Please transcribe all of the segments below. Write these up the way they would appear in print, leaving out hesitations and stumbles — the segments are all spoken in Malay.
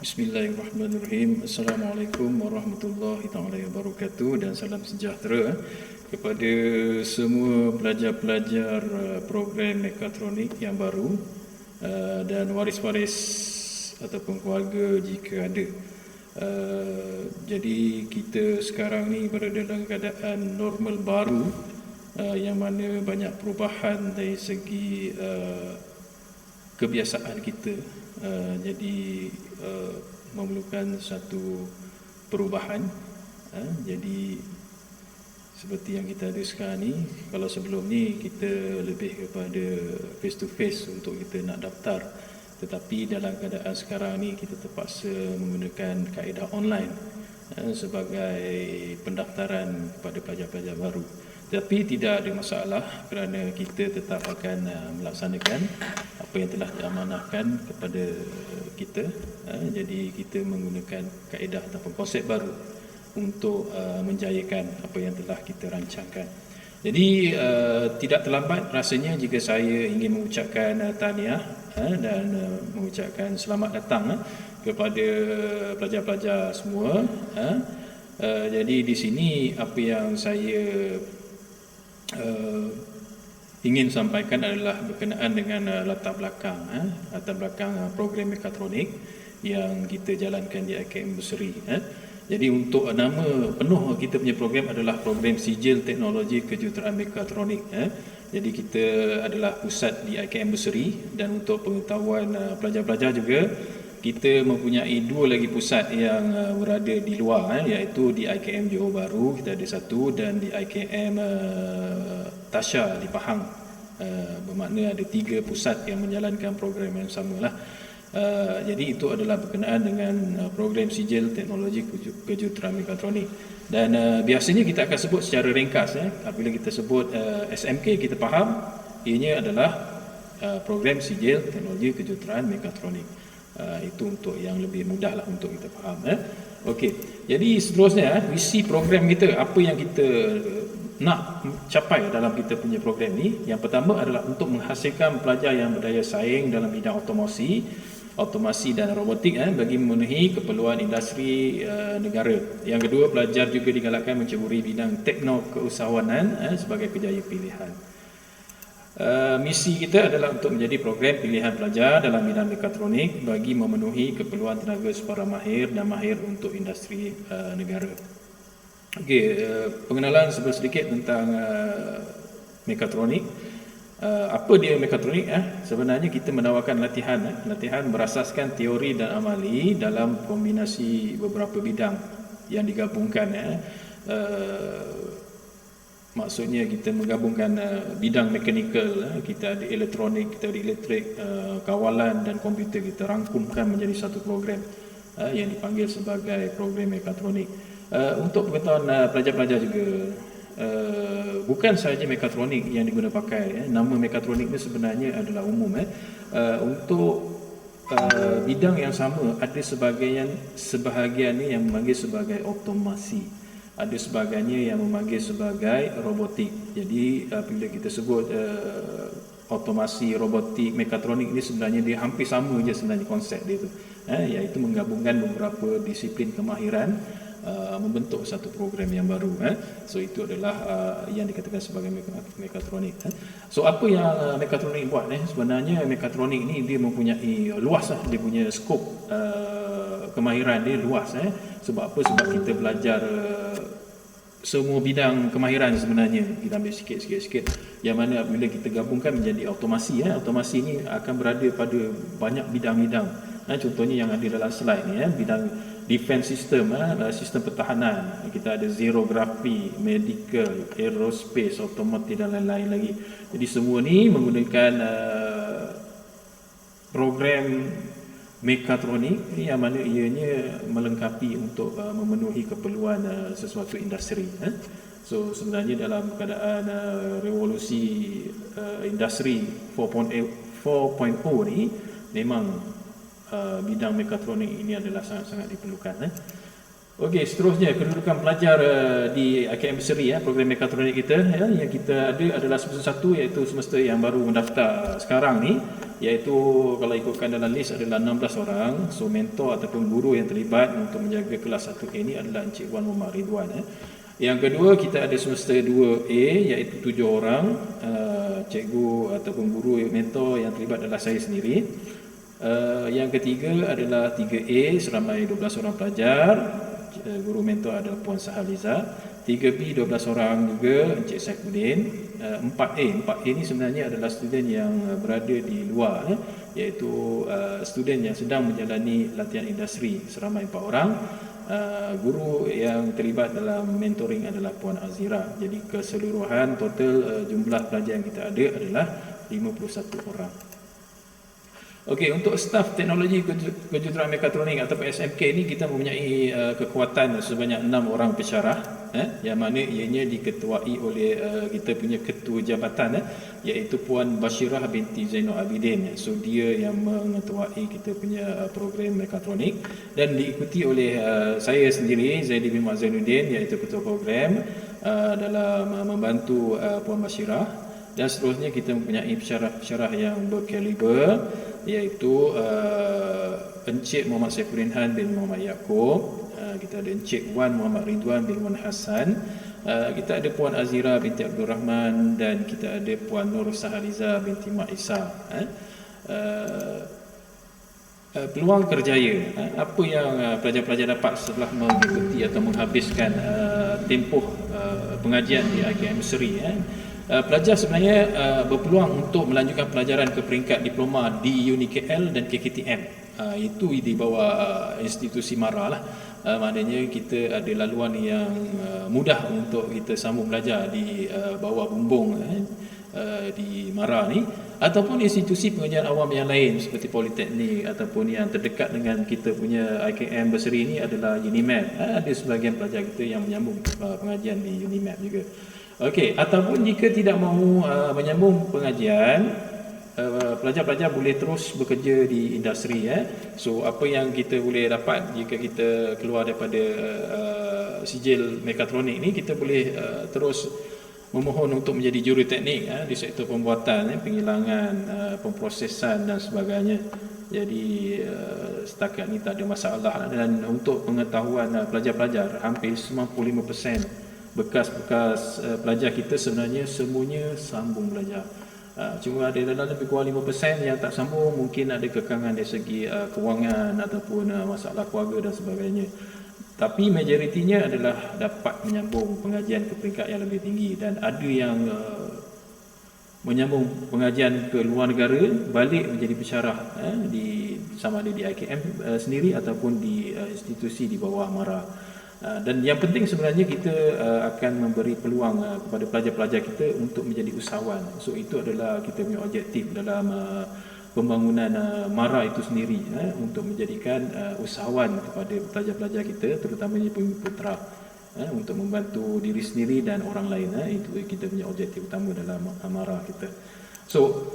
Bismillahirrahmanirrahim. Assalamualaikum warahmatullahi taala wabarakatuh dan salam sejahtera kepada semua pelajar-pelajar program mekatronik yang baru dan waris-waris ataupun keluarga jika ada. Jadi kita sekarang ni berada dalam keadaan normal baru yang mana banyak perubahan dari segi kebiasaan kita. Jadi memerlukan satu perubahan. Jadi seperti yang kita ada sekarang ni, kalau sebelum ni kita lebih kepada face to face untuk kita nak daftar, tetapi dalam keadaan sekarang ni kita terpaksa menggunakan kaedah online sebagai pendaftaran kepada pelajar-pelajar baru. Tapi tidak ada masalah kerana kita tetap akan melaksanakan apa yang telah diamanahkan kepada kita. Jadi kita menggunakan kaedah ataupun konsep baru untuk menjayakan apa yang telah kita rancangkan. Jadi tidak terlambat rasanya jika saya ingin mengucapkan tahniah dan mengucapkan selamat datang kepada pelajar-pelajar semua. Jadi di sini apa yang saya ingin sampaikan adalah berkenaan dengan latar belakang program mekatronik yang kita jalankan di IKM Berseri. Jadi untuk nama penuh kita punya program adalah Program Sijil Teknologi Kejuruteraan Mekatronik. Jadi kita adalah pusat di IKM Berseri, dan untuk pengetahuan pelajar-pelajar juga, kita mempunyai dua lagi pusat yang berada di luar, iaitu di IKM Johor Bahru kita ada satu, dan di IKM Tasha di Pahang. Bermakna ada tiga pusat yang menjalankan program yang samalah. Jadi itu adalah berkenaan dengan program Sijil Teknologi Kejuruteraan Mekatronik. Dan biasanya kita akan sebut secara ringkas. Apabila kita sebut SMK, kita faham ianya adalah program Sijil Teknologi Kejuruteraan Mekatronik. Itu untuk yang lebih mudah lah untuk kita faham. Okey, jadi seterusnya visi program kita, apa yang kita nak capai dalam kita punya program ni. Yang pertama adalah untuk menghasilkan pelajar yang berdaya saing dalam bidang otomasi dan robotik bagi memenuhi keperluan industri negara. Yang kedua, pelajar juga digalakkan menceburi bidang teknokeusahawanan sebagai kerjaya pilihan. Misi kita adalah untuk menjadi program pilihan pelajar dalam bidang mekatronik bagi memenuhi keperluan tenaga separa mahir dan mahir untuk industri negara. Okey, pengenalan sedikit tentang mekatronik. Apa dia mekatronik? Sebenarnya kita menawarkan latihan berasaskan teori dan amali dalam kombinasi beberapa bidang yang digabungkan. Maksudnya kita menggabungkan bidang mekanikal, kita ada elektronik, kita ada elektrik, kawalan dan komputer, kita rangkumkan menjadi satu program yang dipanggil sebagai program mekatronik. Untuk pengetahuan pelajar-pelajar juga, bukan sahaja mekatronik yang diguna pakai. Nama mekatronik ni sebenarnya adalah umum. Untuk bidang yang sama, ada sebahagian ni yang memanggil sebagai otomasi, ada sebagainya yang memanggil sebagai robotik. Jadi bila kita sebut otomasi, robotik, mekatronik ni sebenarnya dia hampir sama je sebenarnya konsep dia tu, iaitu menggabungkan beberapa disiplin kemahiran membentuk satu program yang baru. So itu adalah yang dikatakan sebagai mekatronik. So apa yang mekatronik buat? Sebenarnya mekatronik ni dia mempunyai luas dia punya skop kemahiran dia luas. Sebab apa? Sebab kita belajar semua bidang kemahiran sebenarnya. Kita ambil sikit-sikit yang mana apabila kita gabungkan menjadi otomasi. Otomasi ni akan berada pada banyak bidang-bidang. Contohnya yang ada dalam slide ni, bidang defense system, sistem pertahanan. Kita ada zerografi, medical, aerospace, otomotif dan lain-lain lagi. Jadi semua ni menggunakan program mekatronik yang mana ianya melengkapi untuk memenuhi keperluan sesuatu industri. So sebenarnya dalam keadaan revolusi industri 4.0 ni memang bidang mekatronik ini adalah sangat-sangat diperlukan. Okey, seterusnya kedudukan pelajar di IKM Berseri, program mekatronik kita yang kita ada adalah semester 1, iaitu semester yang baru mendaftar sekarang ni. iaitu kalau ikutkan dalam list adalah 16 orang. So mentor ataupun guru yang terlibat untuk menjaga kelas 1A ini adalah Encik Wan Muhammad Ridwan. Yang kedua, kita ada semester 2A iaitu 7 orang. Cikgu ataupun guru mentor yang terlibat adalah saya sendiri. Yang ketiga adalah 3A seramai 12 orang pelajar. Guru mentor adalah Puan Sahaliza. 3B 12 orang juga Encik Saifuddin. 4A ini sebenarnya adalah student yang berada di luar, iaitu student yang sedang menjalani latihan industri seramai 4 orang. Guru yang terlibat dalam mentoring adalah Puan Azira. Jadi keseluruhan total jumlah pelajar yang kita ada adalah 51 orang. Okey, untuk staf teknologi kejuruteraan mekatronik atau SMK ini kita mempunyai kekuatan sebanyak 6 orang pensyarah, yang mana ianya diketuai oleh kita punya ketua jabatan, iaitu Puan Bashirah binti Zainul Abidin. So dia yang mengetuai kita punya program mekatronik dan diikuti oleh saya sendiri, Zaidi bin Mak Zainuddin, iaitu ketua program dalam membantu Puan Bashirah. Dan seterusnya kita mempunyai pensyarah-pensyarah yang berkaliber, iaitu Encik Muhammad Saifuddin Han bin Muhammad Yaakob, kita ada Encik Wan Muhammad Ridwan bin Wan Hassan, kita ada Puan Azira binti Abdul Rahman, dan kita ada Puan Nur Sahaliza binti Mak Isa. Peluang kerjaya, apa yang pelajar-pelajar dapat setelah mengikuti atau menghabiskan tempoh pengajian di IKM Seri. Pelajar sebenarnya berpeluang untuk melanjutkan pelajaran ke peringkat diploma di UniKL dan KKTM. Itu di bawah institusi MARA lah. Maknanya kita ada laluan yang mudah untuk kita sambung belajar di bawah bumbung di MARA ni, ataupun institusi pengajian awam yang lain seperti Politeknik, ataupun yang terdekat dengan kita punya IKM Berseri ni adalah UNIMAP. Ada sebahagian pelajar kita yang menyambung pengajian di UNIMAP juga. Okey, ataupun jika tidak mahu menyambung pengajian, pelajar-pelajar boleh terus bekerja di industri. So apa yang kita boleh dapat jika kita keluar daripada sijil mekatronik ni, kita boleh terus memohon untuk menjadi juruteknik di sektor pembuatan, penghilangan, pemprosesan dan sebagainya. Jadi setakat ni tak ada masalah. Dan untuk pengetahuan pelajar-pelajar, hampir 95% bekas-bekas pelajar kita sebenarnya semuanya sambung belajar. Cuma ada dalam lebih kurang 5% yang tak sambung, mungkin ada kekangan dari segi kewangan ataupun masalah keluarga dan sebagainya. Tapi majoritinya adalah dapat menyambung pengajian ke peringkat yang lebih tinggi, dan ada yang menyambung pengajian ke luar negara, balik menjadi pensyarah sama ada di IKM sendiri ataupun di institusi di bawah MARA. Dan yang penting sebenarnya kita akan memberi peluang kepada pelajar-pelajar kita untuk menjadi usahawan. So itu adalah kita punya objektif dalam pembangunan MARA itu sendiri, untuk menjadikan usahawan kepada pelajar-pelajar kita, terutamanya putera, untuk membantu diri sendiri dan orang lain. Itu kita punya objektif utama dalam MARA kita. So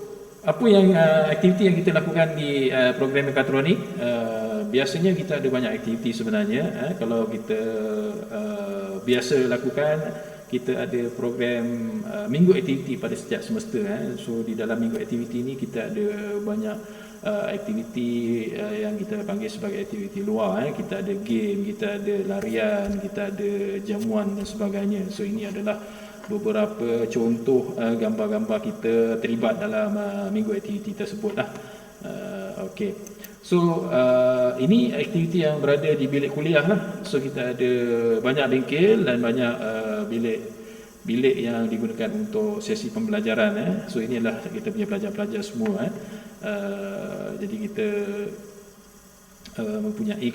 apa yang aktiviti yang kita lakukan di program mekatronik, biasanya kita ada banyak aktiviti sebenarnya. Kalau kita biasa lakukan, kita ada program minggu aktiviti pada setiap semester. So di dalam minggu aktiviti ini kita ada banyak aktiviti yang kita panggil sebagai aktiviti luar. Kita ada game, kita ada larian, kita ada jamuan dan sebagainya. So ini adalah beberapa contoh gambar-gambar kita terlibat dalam minggu aktiviti tersebut lah. Okey. So ini aktiviti yang berada di bilik kuliah lah. So kita ada banyak bengkel dan banyak bilik yang digunakan untuk sesi pembelajaran. So inilah kita punya pelajar-pelajar semua. Jadi kita mempunyai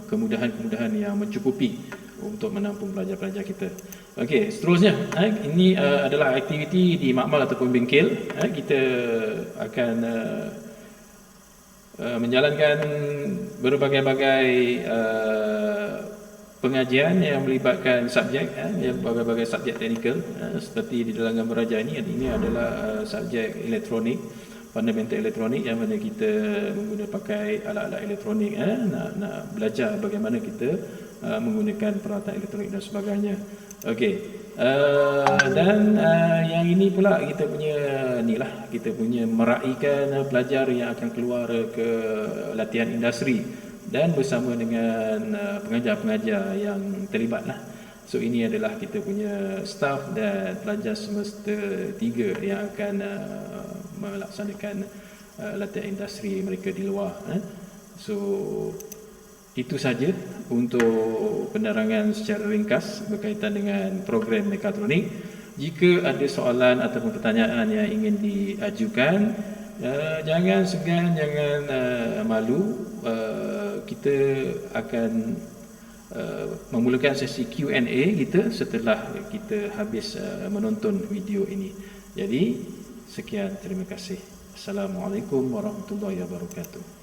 kemudahan-kemudahan yang mencukupi untuk menampung pelajar-pelajar kita. Okey, seterusnya ini adalah aktiviti di makmal ataupun bengkel. Kita akan menjalankan berbagai-bagai pengajian yang melibatkan subjek, berbagai-bagai subjek teknikal, seperti di dalam gambar raja ini adalah subjek elektronik, fundamental elektronik, yang mana kita menggunakan pakai alat-alat elektronik, nak belajar bagaimana kita menggunakan peralatan elektronik dan sebagainya. Okey. Dan yang ini pula kita punya kita punya meraihkan pelajar yang akan keluar ke latihan industri dan bersama dengan pengajar-pengajar yang terlibat lah. So ini adalah kita punya staff dan pelajar semester 3 yang akan melaksanakan latihan industri mereka di luar. So itu saja untuk penerangan secara ringkas berkaitan dengan program mekatronik. Jika ada soalan ataupun pertanyaan yang ingin diajukan, jangan segan, jangan malu. Kita akan memulakan sesi Q&A kita setelah kita habis menonton video ini. Jadi, sekian, terima kasih. Assalamualaikum warahmatullahi wabarakatuh.